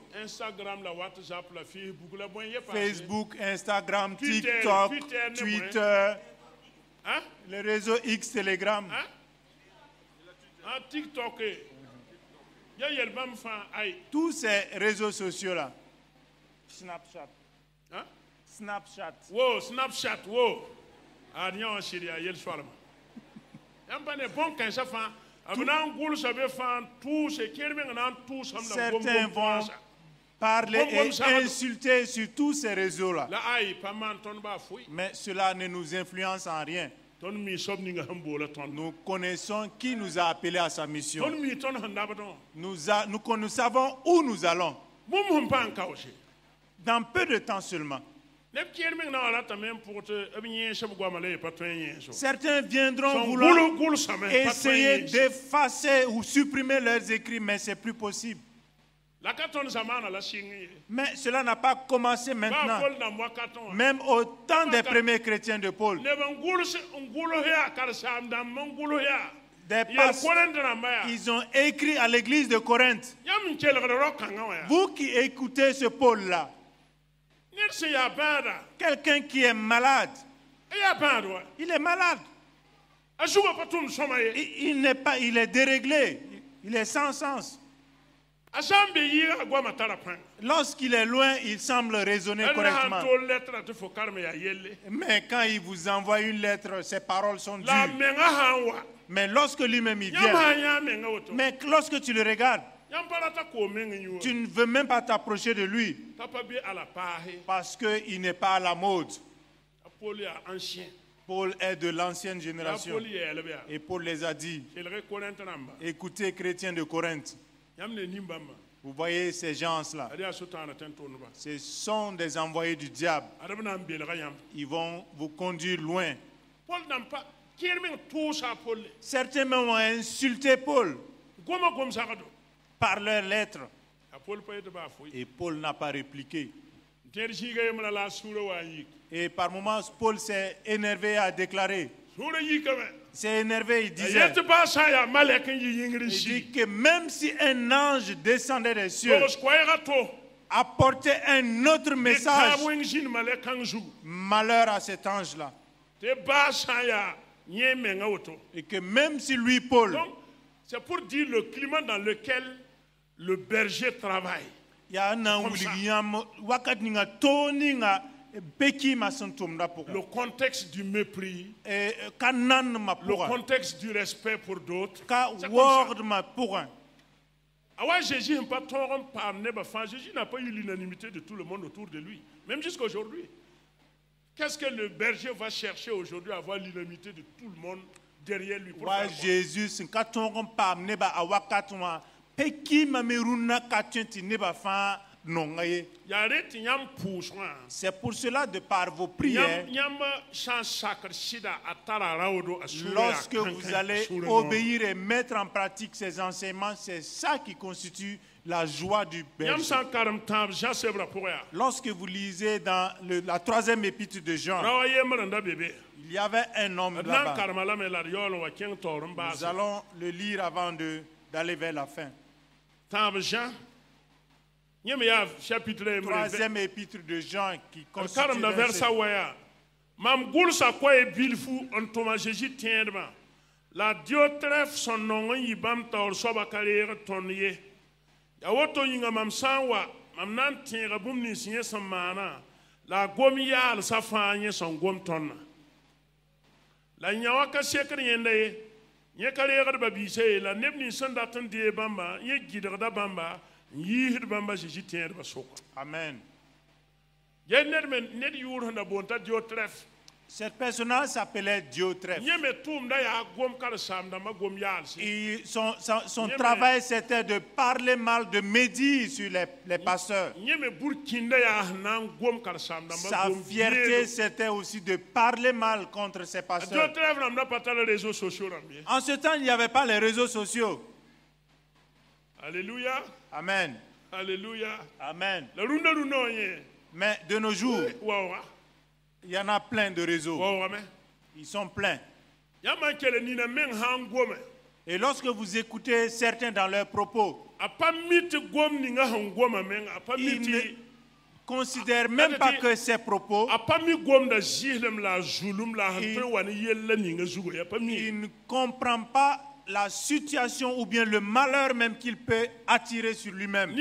Facebook, Instagram, TikTok, Twitter, le réseau X, Telegram. Tous ces réseaux sociaux-là. Snapchat. Snapchat. Wo Snapchat wo. Adnya on shiri ayel swalma. Yamba ne bon kan sa fa. Abna ngulu sabe fa tout ce kerme ngana tout sam la gom. Certains vont parler et insulter sur tous ces réseaux-là. La ay pa man ton ba fouy. Mais cela ne nous influence en rien. Ton mi sob ni nga hambola ton. Nous connaissons qui nous a appelés à sa mission. Ton mi ton handabadon. Nous savons où nous allons. Mum hum pa en kaoshi. Dans peu de temps seulement. Certains viendront vouloir essayer d'effacer ou supprimer leurs écrits, mais ce n'est plus possible. Mais cela n'a pas commencé maintenant. Même au temps des premiers chrétiens de Paul. Ils ont écrit à l'église de Corinthe. Vous qui écoutez ce Paul-là, quelqu'un qui est malade, il est malade. Il n'est pas, il est déréglé, il est sans sens. Lorsqu'il est loin, il semble raisonner correctement. Mais quand il vous envoie une lettre, ses paroles sont dures. Mais lorsque lui-même il vient, mais lorsque tu le regardes, tu ne veux même pas t'approcher de lui parce qu'il n'est pas à la mode. Paul est de l'ancienne génération et Paul les a dit. Écoutez, chrétiens de Corinthe, vous voyez ces gens-là, ce sont des envoyés du diable. Ils vont vous conduire loin. Certains même ont insulté Paul par leurs lettres. Et Paul n'a pas répliqué. Et par moments, Paul s'est énervé à déclarer. S'est énervé, il disait. Il dit que même si un ange descendait des cieux, apportait un autre message, malheur à cet ange-là. Et que même si lui, Paul, c'est pour dire le climat dans lequel le berger travaille. Le contexte du mépris, le contexte du respect pour d'autres. Jésus n'a pas eu l'unanimité de tout le monde autour de lui, même jusqu'à aujourd'hui. Qu'est-ce que le berger va chercher aujourd'hui à avoir l'unanimité de tout le monde derrière lui? Jésus, c'est pour cela, de par vos prières, lorsque vous allez obéir et mettre en pratique ces enseignements, c'est ça qui constitue la joie du berger. Lorsque vous lisez dans la 3e épître de Jean, il y avait un homme là-bas. Nous allons le lire avant d'aller vers la fin. 3e épître de Jean qui constitue la Diotrephe son nom yibam taur soba carrière tonnier. Yawoto yinga mamsanwa, mamnan tira bumni signé samana, la gomial safanye son gom tonna. La nyawaka sekre yende, nye carrière babise, la nebni sandatan die bamba, ye guidre da bamba, yihid bamba Jésus tient de soka. Amen. Yennermen ned yurhanda bonta Diotrephe. Cette personne s'appelait Diotrephe. Et son travail, c'était de parler mal, de médire sur les pasteurs. Sa fierté, c'était aussi de parler mal contre ses pasteurs. En ce temps, il n'y avait pas les réseaux sociaux. Alléluia. Amen. Alléluia. Amen. Mais de nos jours, il y en a plein de réseaux. Ils sont pleins. Et lorsque vous écoutez certains dans leurs propos, ils ne considèrent même pas que ces propos, ils ne comprennent pas la situation ou bien le malheur même qu'il peut attirer sur lui-même.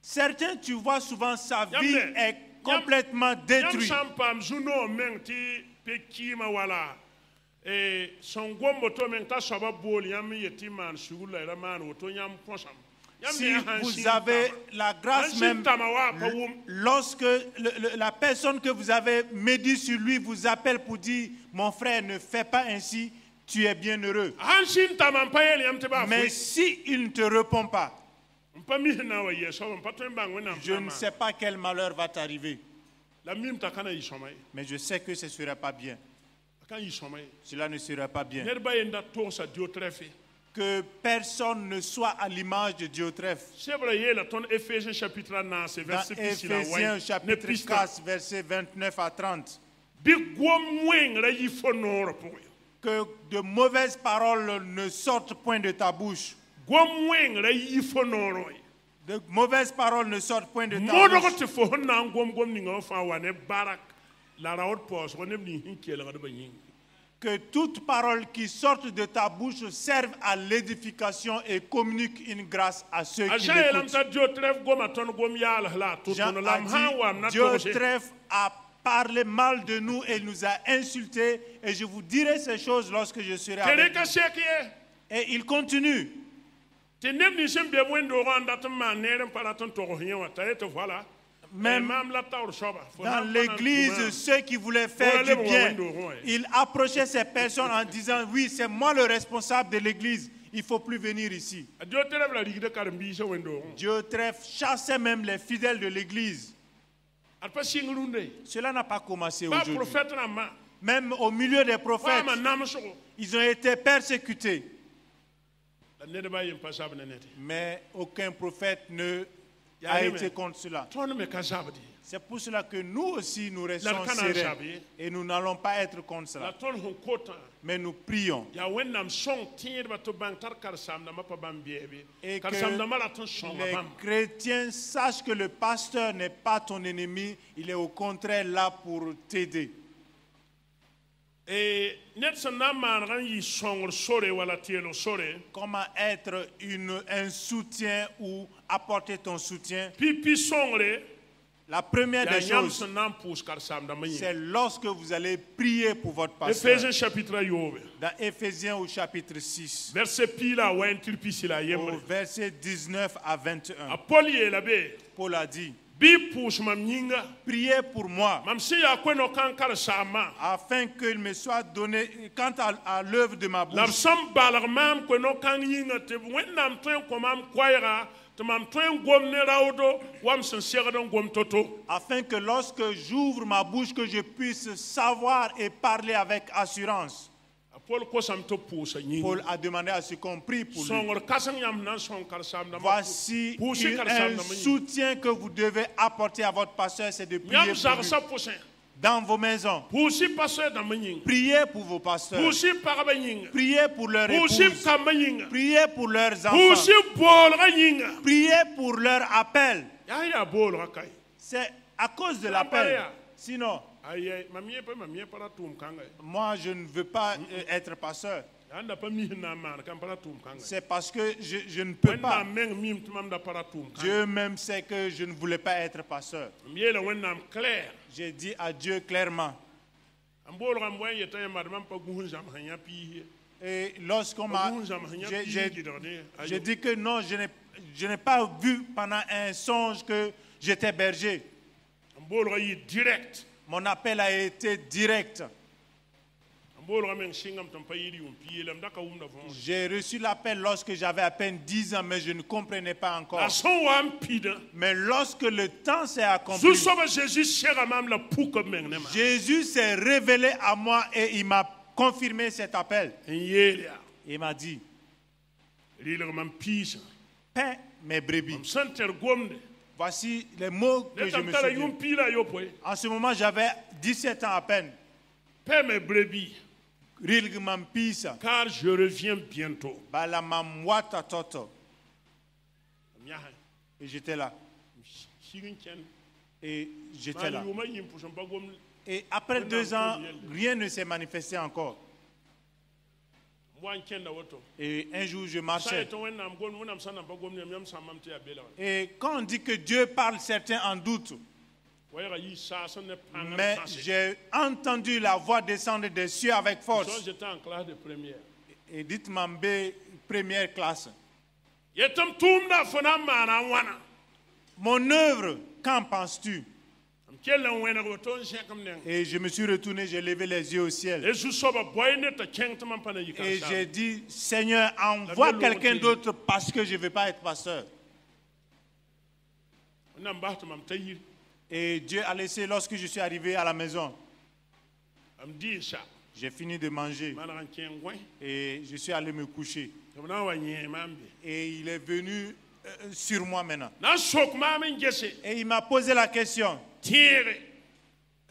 Certains, tu vois souvent sa vie Yamne. est complètement Yam détruite. sampam zuno meng ti pekima wala. Son gombo to meng ta saba bol yam yeti man sugula ira man woto yam posam. Si vous avez la grâce même, lorsque la personne que vous avez médit sur lui vous appelle pour dire « Mon frère, ne fais pas ainsi, tu es bien heureux. » Mais s'il ne te répond pas, je ne sais pas quel malheur va t'arriver. Mais je sais que ce ne sera pas bien. Cela ne sera pas bien. Que personne ne soit à l'image de Diotrephe. Dans Éphésiens chapitre 4, versets 29 à 30. Que de mauvaises paroles ne sortent point de ta bouche. De mauvaises paroles ne sortent point de ta bouche. Que toute parole qui sorte de ta bouche serve à l'édification et communique une grâce à ceux qui l'écoutent. Jean a dit, Diotrephe a parlé mal de nous et nous a insultés, et je vous dirai ces choses lorsque je serai avec vous. Et il continue. Même dans l'église, ceux qui voulaient faire du bien, il approchait ces personnes en disant « Oui, c'est moi le responsable de l'église, il ne faut plus venir ici. » Diotrephe chassait même les fidèles de l'église. Cela n'a pas commencé aujourd'hui. Même au milieu des prophètes, ils ont été persécutés. Mais aucun prophète ne a été contre cela. C'est pour cela que nous aussi nous restons sereins et nous n'allons pas être contre cela. Mais nous prions. Et que les chrétiens sachent que le pasteur n'est pas ton ennemi, il est au contraire là pour t'aider. Comment être un soutien ou apporter ton soutien? La première des choses, c'est lorsque vous allez prier pour votre pasteur. Dans Éphésiens au chapitre 6, au verset 19 à 21, Paul a dit, priez pour moi, afin qu'il me soit donné, quant à l'œuvre de ma bouche, afin que lorsque j'ouvre ma bouche, que je puisse savoir et parler avec assurance. Paul a demandé à ce qu'on prie pour lui. Voici un soutien que vous devez apporter à votre pasteur, c'est de prier pour lui. Dans vos maisons, priez pour vos pasteurs, priez pour leurs épouses, priez pour leurs enfants, priez pour leur appel. C'est à cause de l'appel. Sinon, moi je ne veux pas être pasteur. C'est parce que je ne peux pas. Dieu même sait que je ne voulais pas être pasteur. J'ai dit à Dieu clairement. Et lorsqu'on m'a... J'ai dit que non, je n'ai pas vu pendant un songe que j'étais berger. Mon appel a été direct. J'ai reçu l'appel lorsque j'avais à peine 10 ans, mais je ne comprenais pas encore. Mais lorsque le temps s'est accompli, Jésus s'est révélé à moi et il m'a confirmé cet appel. Il m'a dit, paie mes brebis. Voici les mots que je me souviens. En ce moment, j'avais 17 ans à peine. Paie mes brebis, car je reviens bientôt. Et j'étais là. Et j'étais là. Et après 2 ans, rien ne s'est manifesté encore. Et un jour, je marchais. Sai to wennam gon wonnam sanam ba gomne yam samam te abela. Et quand on dit que Dieu parle, certains en doutent. Wayra yi sa son ne panga. Mais j'ai entendu la voix descendre des cieux avec force. J'étais en classe de première. Et dites-moi, première classe. Yetam tumda fona mana wana. Mon œuvre, qu'en penses-tu? Am kelen wena go ton shekam nen. Et je me suis retourné, j'ai levé les yeux au ciel. Esu soba boyne ta kengtman pana Et yikasa. j'ai dit, Seigneur, envoie quelqu'un d'autre parce que je ne veux pas être pasteur. Nam bahtumam tayir. Et Dieu a laissé, lorsque je suis arrivé à la maison, Am di sha. j'ai fini de manger Mana kan kengwen. et je suis allé me coucher. Tamna wa nyemambe. Et il est venu sur moi maintenant. Na sok ma men gese. Et il m'a posé la question, Tiere.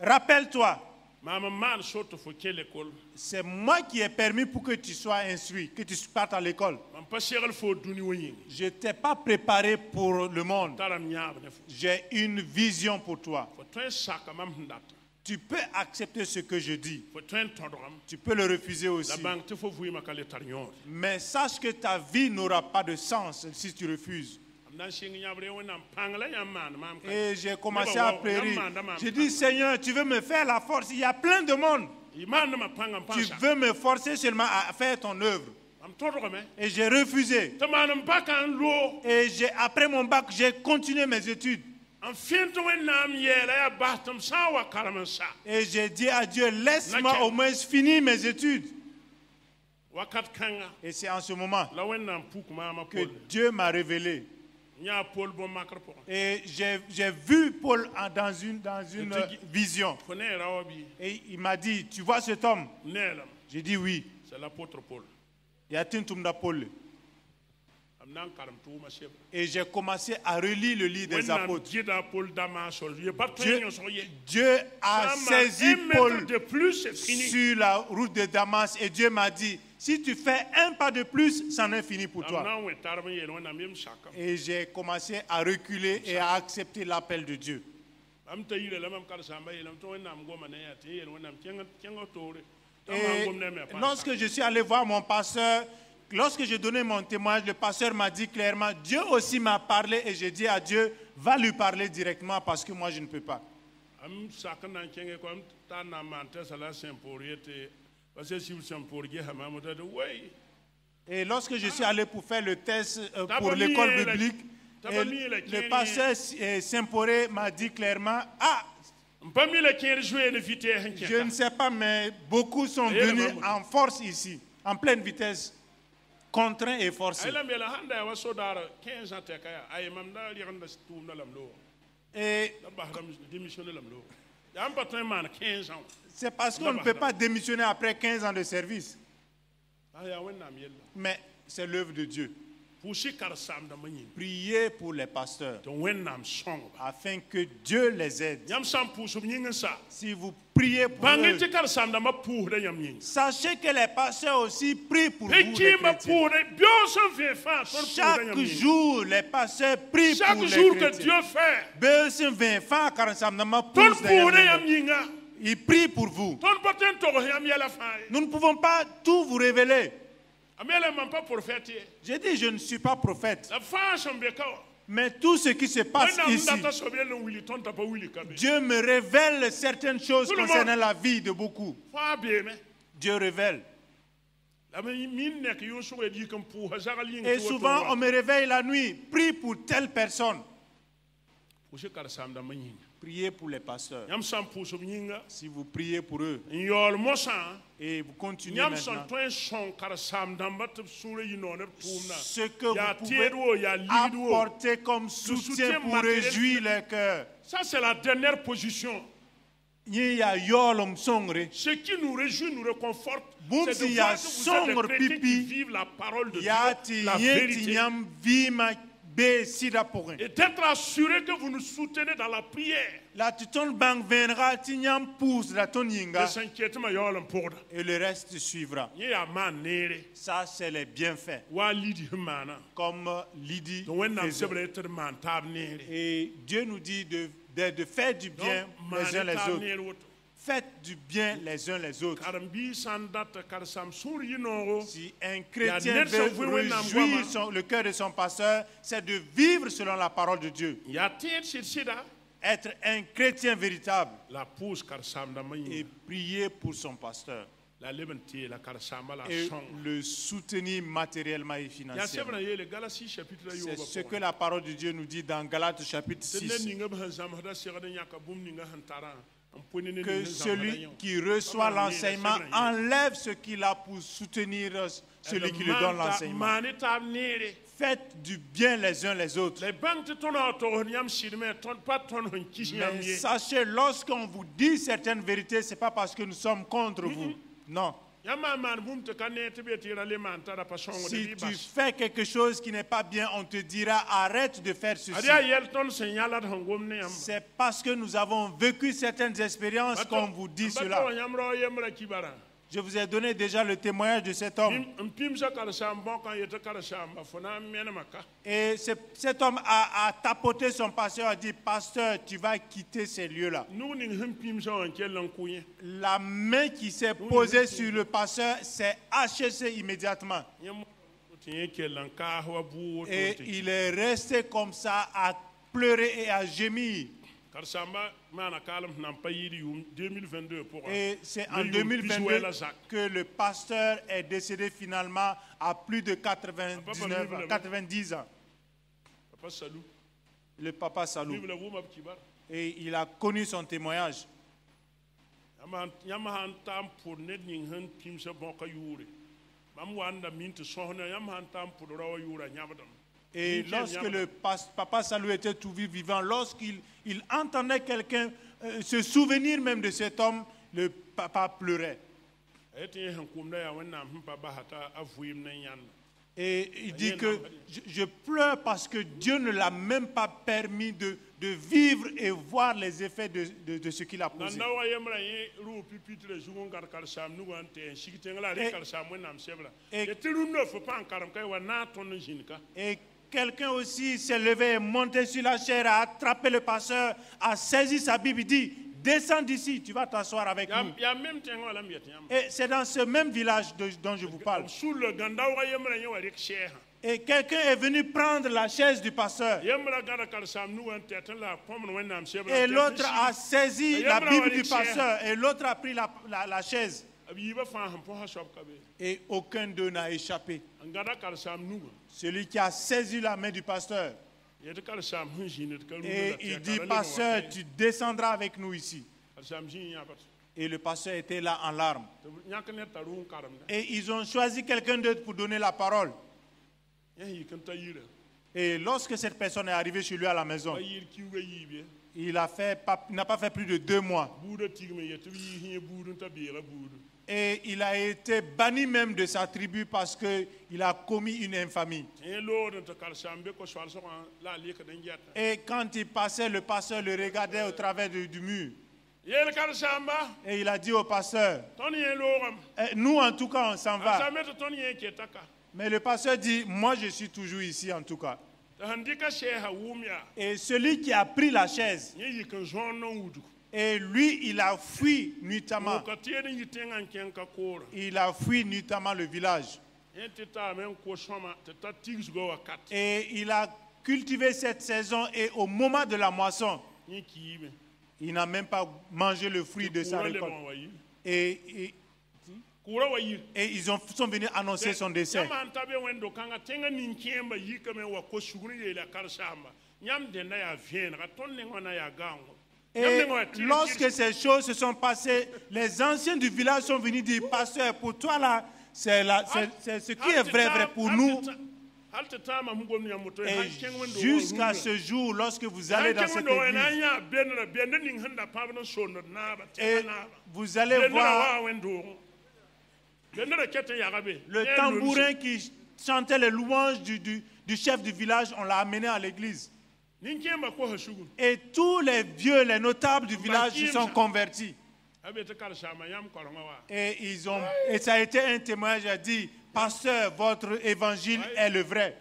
rappelle-toi, Mama man soto fo kelekol. c'est moi qui ai permis pour que tu sois instruit, que tu partes à l'école. Mam pa segal fo duni wonyi. Je ne t'ai pas préparé pour le monde. Taram nyaab ne fo. J'ai une vision pour toi. Fo twen saka mam ndata. Tu peux accepter ce que je dis. Fo twen todram. Tu peux le refuser La aussi. banque te fo vui makale tarnyon. Mais sache que ta vie n'aura pas de sens si tu refuses. Am nan sing nyabre wonam pangla yam man mam kan. Et j'ai commencé à pleurer. J'ai dit, Seigneur, tu veux me faire la force. Il y a plein de monde. Iman ma pangam Tu pansa. veux me forcer seulement à faire ton œuvre. Am todrome. Et j'ai refusé. Te manam bakan lo. Et après mon bac, j'ai continué mes études. Am fiento wennam yela ya bahtum sa wa karaman sa. Et j'ai dit à Dieu, laisse-moi au moins finir mes études. Wakat kanga. Et c'est en ce moment La wennam puk mama que Paul. Dieu m'a révélé. Nya Paul bon makar po. Et j'ai vu Paul dans une vision. Fone rawabi. Et il m'a dit, tu vois cet homme? Nelam. J'ai dit oui. C'est l'apôtre Paul. Il y a Tintumda Paul. Am nan karam tu ma sheb. Et j'ai commencé à relire le livre des Wennam apôtres. gida Paul dama sol. Ye pas twen so ye. Dieu a saisi Paul de plus c'est fini. sur la route de Damas et Dieu m'a dit, si tu fais un pas de plus, c'en est fini pour Am toi. nan we tarbe ye wennam yem shaka. Et j'ai commencé à reculer et à accepter l'appel de Dieu. Am tayire la mam kar samba ye lam to wennam goma na ya te ye wennam kenga tore. Et lorsque je suis allé voir mon pasteur, lorsque j'ai donné mon témoignage, le pasteur m'a dit clairement, Dieu aussi m'a parlé et j'ai dit à Dieu, va lui parler directement parce que moi je ne peux pas. Am saka nan kenge ko am ta na mante sala semporiete. Parce que si vous semporiete hamamuta de way. Et lorsque je suis allé pour faire le test pour l'école biblique, et le pasteur Saint-Poré m'a dit clairement, je ne sais pas, mais beaucoup sont venus en force ici, en pleine vitesse, contraints et forcés. Et c'est parce qu'on ne peut pas démissionner après 15 ans de service. Mais c'est l'œuvre de Dieu. Priez pour les pasteurs afin que Dieu les aide. Si vous priez pour eux, sachez que les pasteurs aussi prient pour vous, les chrétiens. Chaque jour, les pasteurs prient pour les chrétiens. Ils prient pour vous. Nous ne pouvons pas tout vous révéler. J'ai dit, je ne suis pas prophète. Mais tout ce qui se passe ici, Dieu me révèle certaines choses concernant la vie de beaucoup. Dieu révèle. Et souvent, on me réveille la nuit. Prie pour telle personne. Priez pour les pasteurs. Si vous priez pour eux et vous continuez maintenant, ce que vous pouvez apporter comme soutien pour réjouir les cœurs. Ça, c'est la dernière position. Ce qui nous réjouit, nous réconforte, c'est de voir que vous êtes des chrétiens qui vivent la parole de Dieu, la vérité. Et d'être assuré que vous nous soutenez dans la prière. Et le reste suivra. Ça, c'est les bienfaits. Comme Lydie faisait. Et Dieu nous dit de faire du bien les uns les autres. faites du bien les uns les autres. Karambi sandat karsam sur yinoro. Si un chrétien veut réjouir le cœur de son pasteur, c'est de vivre selon la parole de Dieu. Ya tiet sida. Être un chrétien véritable La pousse karsam da et prier pour son pasteur. La lebenti la karsama la Et song. le soutenir matériellement et Ya financièrement. sebra yele Galatie chapitre C'est yoba. ce que la parole de Dieu nous dit dans Galates chapitre 6. Que celui qui reçoit l'enseignement enlève ce qu'il a pour soutenir celui qui lui donne l'enseignement. Faites du bien les uns les autres. Mais sachez, lorsqu'on vous dit certaines vérités, ce n'est pas parce que nous sommes contre vous. Non. Si tu fais quelque chose qui n'est pas bien, on te dira arrête de faire ceci. C'est parce que nous avons vécu certaines expériences qu'on vous dit cela. Je vous ai donné déjà le témoignage de cet homme. Et cet homme a tapoté son pasteur, a dit, pasteur, tu vas quitter ces lieux-là. La main qui s'est posée sur le pasteur s'est hachée immédiatement. Et il est resté comme ça à pleurer et à gémir. Et c'est en 2022 que le pasteur est décédé finalement à plus de 90 ans. Le papa Salou. Et il a connu son témoignage. Et lorsque le papa Salou était tout vivant, lorsqu'il entendait quelqu'un se souvenir même de cet homme, le papa pleurait. Et il dit que je pleure parce que Dieu ne l'a même pas permis de vivre et voir les effets de ce qu'il a posé. Et quelqu'un aussi s'est levé, est monté sur la chaire, a attrapé le pasteur, a saisi sa Bible, il dit, descends d'ici, tu vas t'asseoir avec nous. Et c'est dans ce même village dont je vous parle. Et quelqu'un est venu prendre la chaise du pasteur. Et l'autre a saisi la Bible du pasteur. Et l'autre a pris la chaise. Et aucun d'eux n'a échappé. Celui qui a saisi la main du pasteur. Et il dit, pasteur, tu descendras avec nous ici. Et le pasteur était là en larmes. Et ils ont choisi quelqu'un d'autre pour donner la parole. Et lorsque cette personne est arrivée chez lui à la maison, il n'a pas fait plus de 2 mois. Et il a été banni même de sa tribu parce qu'il a commis une infamie. Et quand il passait, le pasteur le regardait au travers du mur. Et il a dit au pasteur, nous en tout cas on s'en va. Mais le pasteur dit, moi je suis toujours ici en tout cas. Et celui qui a pris la chaise, et lui, il a fui nuitamment. Il a fui nuitamment le village. Et il a cultivé cette saison et au moment de la moisson, il n'a même pas mangé le fruit de sa récolte. Et ils sont venus annoncer son décès. Et lorsque ces choses se sont passées, les anciens du village sont venus dire, pasteur, pour toi là, c'est ce qui est vrai pour nous. Et jusqu'à ce jour, lorsque vous allez dans cette église, et vous allez voir le tambourin qui chantait les louanges du chef du village, on l'a amené à l'église. Et tous les vieux, les notables du village se sont convertis. Et ça a été un témoignage, il a dit, pasteur, votre évangile est le vrai.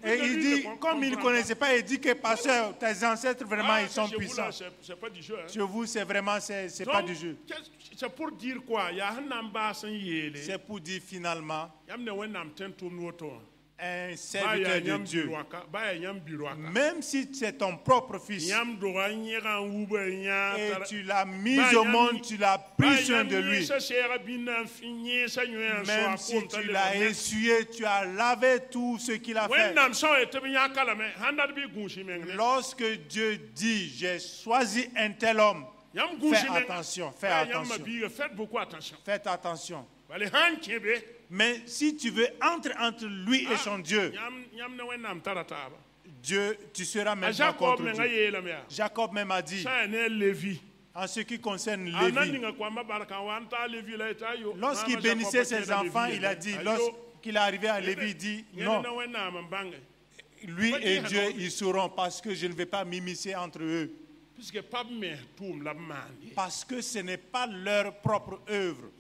Et il dit, comme il ne connaissait pas, il dit que pasteur, tes ancêtres vraiment ils sont puissants. C'est pas du jeu. Hein. Chez vous, c'est vraiment, c'est pas du jeu. C'est pour dire quoi? C'est pour dire finalement, un serviteur de Dieu, même si c'est ton propre fils, et tu l'as mis au monde, tu l'as pris soin de lui, même si tu l'as essuyé, tu as lavé tout ce qu'il a fait. Lorsque Dieu dit, j'ai choisi un tel homme, fais attention, fais attention. Faites beaucoup attention. Faites attention. Mais si tu veux entrer entre lui et son Dieu, Dieu, tu seras maintenant contre Dieu. Jacob même a dit, en ce qui concerne Lévi, lorsqu'il bénissait ses enfants, il a dit, lorsqu'il est arrivé à Lévi, il dit, non, lui et Dieu, ils sauront parce que je ne vais pas m'immiscer entre eux. Parce que ce n'est pas leur propre œuvre.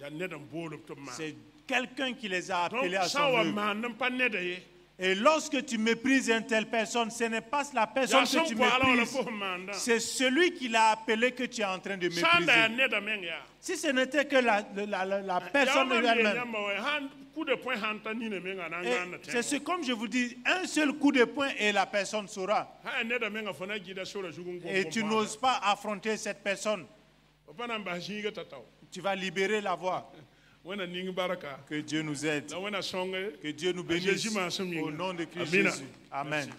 C'est quelqu'un qui les a appelés à son œuvre. Et lorsque tu méprises une telle personne, ce n'est pas la personne que tu méprises. C'est celui qui l'a appelé que tu es en train de mépriser. Si ce n'était que la personne elle-même. C'est comme je vous dis, un seul coup de poing et la personne saura. Et tu n'oses pas affronter cette personne. Tu vas libérer la voie. Que Dieu nous aide. Que Dieu nous bénisse. Au nom de Christ Jésus. Amen.